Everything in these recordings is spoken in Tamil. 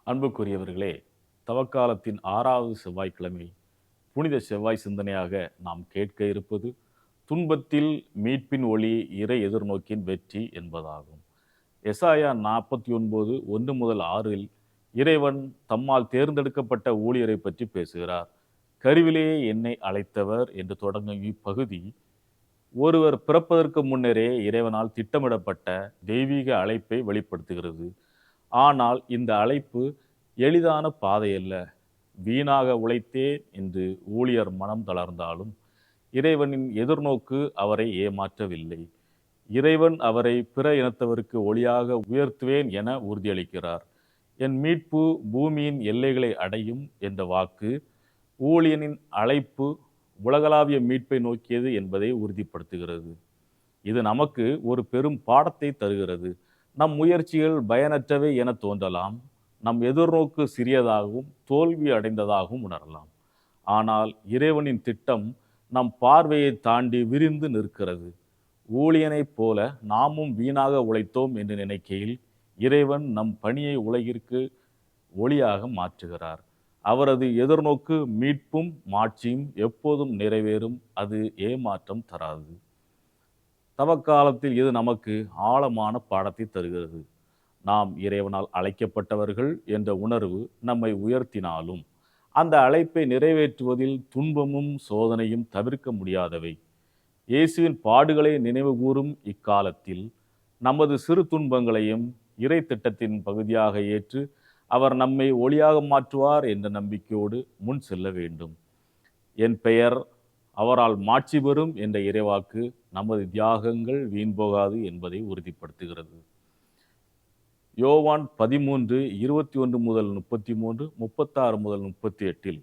அன்புக்குரியவர்களே, தவக்காலத்தின் 6வது செவ்வாய்க்கிழமை புனித செவ்வாய் சிந்தனையாக நாம் கேட்க இருப்பது துன்பத்தில் மீட்பின் ஒளி இறை எதிர்நோக்கின் வெற்றி என்பதாகும். எசாயா 49 1 முதல் 6இல் இறைவன் தம்மால் தேர்ந்தெடுக்கப்பட்ட ஊழியரை பற்றி பேசுகிறார். கருவிலேயே என்னை அழைத்தவர் என்று தொடங்கும் இப்பகுதி ஒருவர் பிறப்பதற்கு முன்னரே இறைவனால் திட்டமிடப்பட்ட தெய்வீக அழைப்பை வெளிப்படுத்துகிறது. ஆனால் இந்த அழைப்பு எளிதான பாதையல்ல. வீணாக உழைத்தேன் என்று ஊழியர் மனம் தளர்ந்தாலும் இறைவனின் எதிர்நோக்கு அவரை ஏமாற்றவில்லை. இறைவன் அவரை பிற இனத்தவருக்கு ஒளியாக உயர்த்துவேன் என உறுதியளிக்கிறார். என் மீட்பு பூமியின் எல்லைகளை அடையும் என்ற வாக்கு ஊழியனின் அழைப்பு உலகளாவிய மீட்பை நோக்கியது என்பதை உறுதிப்படுத்துகிறது. இது நமக்கு ஒரு பெரும் பாடத்தை தருகிறது. நம் முயற்சிகள் பயனற்றவை என தோன்றலாம். நம் எதிர்நோக்கு சிறியதாகவும் தோல்வி அடைந்ததாகவும் உணரலாம். ஆனால் இறைவனின் திட்டம் நம் பார்வையை தாண்டி விரிந்து நிற்கிறது. ஊழியனைப் போல நாமும் வீணாக உழைத்தோம் என்று நினைக்கையில் இறைவன் நம் பணியை உலகிற்கு ஒளியாக மாற்றுகிறார். அவரது எதிர்நோக்கு மீட்பும் மாட்சியும் எப்போதும் நிறைவேறும். அது ஏமாற்றம் தராது. தவக்காலத்தில் இது நமக்கு ஆழமான பாடத்தை தருகிறது. நாம் இறைவனால் அழைக்கப்பட்டவர்கள் என்ற உணர்வு நம்மை உயர்த்தினாலும் அந்த அழைப்பை நிறைவேற்றுவதில் துன்பமும் சோதனையும் தவிர்க்க முடியாதவை. இயேசுவின் பாடுகளை நினைவுகூரும் இக்காலத்தில் நமது சிறு துன்பங்களையும் இறை திட்டத்தின் பகுதியாக ஏற்று அவர் நம்மை ஒளியாக மாற்றுவார் என்ற நம்பிக்கையோடு முன் செல்ல வேண்டும். என் பெயர் அவரால் மாட்சி பெறும் என்ற இறைவாக்கு நமது தியாகங்கள் வீண் போகாது என்பதை உறுதிப்படுத்துகிறது. யோவான் 13 21 முதல் 33, 36 முதல் 38இல்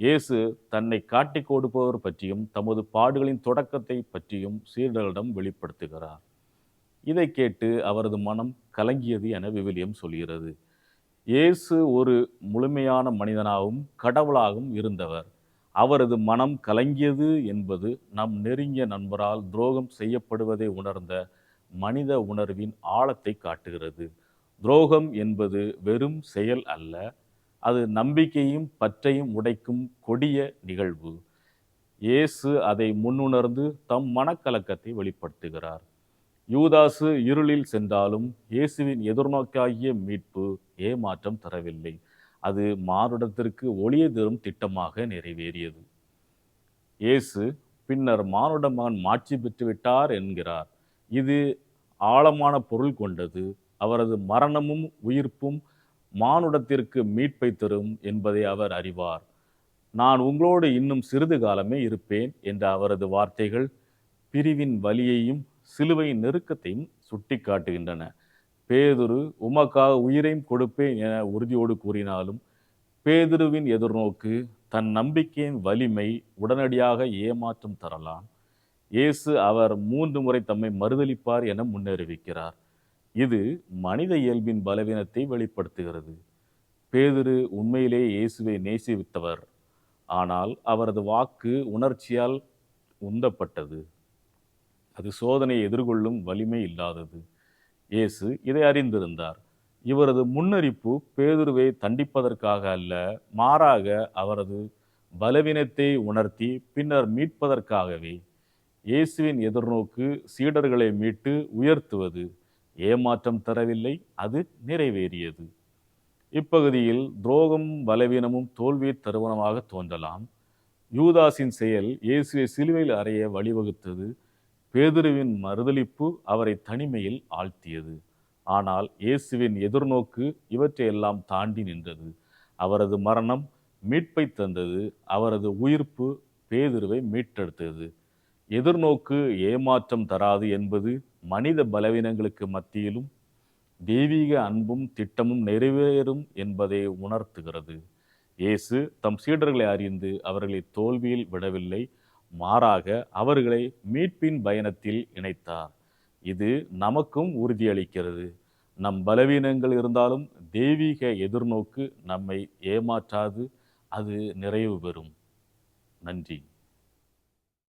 இயேசு தன்னை காட்டிக் கொடுப்பவர் பற்றியும் தமது பாடுகளின் தொடக்கத்தை பற்றியும் சீடர்களிடம் வெளிப்படுத்துகிறார். இதை கேட்டு அவரது மனம் கலங்கியது என விவிலியம் சொல்கிறது. இயேசு ஒரு முழுமையான மனிதனாகவும் கடவுளாகவும் இருந்தவர். அவரது மனம் கலங்கியது என்பது நம் நெருங்கிய நண்பரால் துரோகம் செய்யப்படுவதை உணர்ந்த மனித உணர்வின் ஆழத்தை காட்டுகிறது. துரோகம் என்பது வெறும் செயல் அல்ல, அது நம்பிக்கையும் பற்றையும் உடைக்கும் கொடிய நிகழ்வு. இயேசு அதை முன்னுணர்ந்து தம் மனக்கலக்கத்தை வெளிப்படுத்துகிறார். யூதாசு இருளில் சென்றாலும் இயேசுவின் எதிர்நோக்காகிய மீட்பு ஏமாற்றம் தரவில்லை. அது மானுடத்திற்கு ஒளியை தரும் திட்டமாக நிறைவேறியது. இயேசு பின்னர் மானுட மகன் மாட்சி பெற்றுவிட்டார் என்கிறார். இது ஆழமான பொருள் கொண்டது. அவரது மரணமும் உயிர்ப்பும் மானுடத்திற்கு மீட்பை தரும் என்பதை அவர் அறிவார். நான் உங்களோடு இன்னும் சிறிது காலமே இருப்பேன் என்ற அவரது வார்த்தைகள் பிரிவின் வலியையும் சிலுவையின் நெருக்கத்தையும் சுட்டி காட்டுகின்றன. பேதுரு உமக்காக உயிரையும் கொடுப்பேன் என உறுதியோடு கூறினாலும் பேதுருவின் எதிர்நோக்கு தன் நம்பிக்கையின் வலிமை உடனடியாக ஏமாற்றம் தரலாம். இயேசு அவர் 3 முறை தம்மை மறுதலிப்பார் என முன்னறிவிக்கிறார். இது மனித இயல்பின் பலவீனத்தை வெளிப்படுத்துகிறது. பேதுரு உண்மையிலேயே இயேசுவை நேசித்தவர். ஆனால் அவரது வாக்கு உணர்ச்சியால் உந்தப்பட்டது. அது சோதனையை எதிர்கொள்ளும் வலிமை இல்லாதது. இயேசு இதை அறிந்திருந்தார். இவரது முன்னறிப்பு பேதுருவை தண்டிப்பதற்காக அல்ல, மாறாக அவரது பலவீனத்தை உணர்த்தி பின்னர் மீட்பதற்காகவே. இயேசுவின் எதிர்நோக்கு சீடர்களை மீட்டு உயர்த்துவது. ஏமாற்றம் தரவில்லை, அது நிறைவேறியது. இப்பகுதியில் துரோகம் பலவீனமும் தோல்வியை தருவனமாக தோன்றலாம். யூதாஸின் செயல் இயேசுவை சிலுவையில் அறைய வழிவகுத்தது. பேதுருவின் மறுதலிப்பு அவரை தனிமையில் ஆழ்த்தியது. ஆனால் இயேசுவின் எதிர்நோக்கு இவற்றையெல்லாம் தாண்டி நின்றது. அவரது மரணம் மீட்பை தந்தது. அவரது உயிர்ப்பு பேதுருவை மீட்டெடுத்தது. எதிர்நோக்கு ஏமாற்றம் தராது என்பது மனித பலவீனங்களுக்கு மத்தியிலும் தெய்வீக அன்பும் திட்டமும் நிறைவேறும் என்பதை உணர்த்துகிறது. இயேசு தம் சீடர்களை அறிந்து அவர்களை தோல்வியில் விடவில்லை, மாறாக அவர்களை மீட்பின் பயணத்தில் இணைத்தார். இது நமக்கும் உறுதியளிக்கிறது. நம் பலவீனங்கள் இருந்தாலும் தெய்வீக எதிர்நோக்கு நம்மை ஏமாற்றாது, அது நிறைவு பெறும். நன்றி.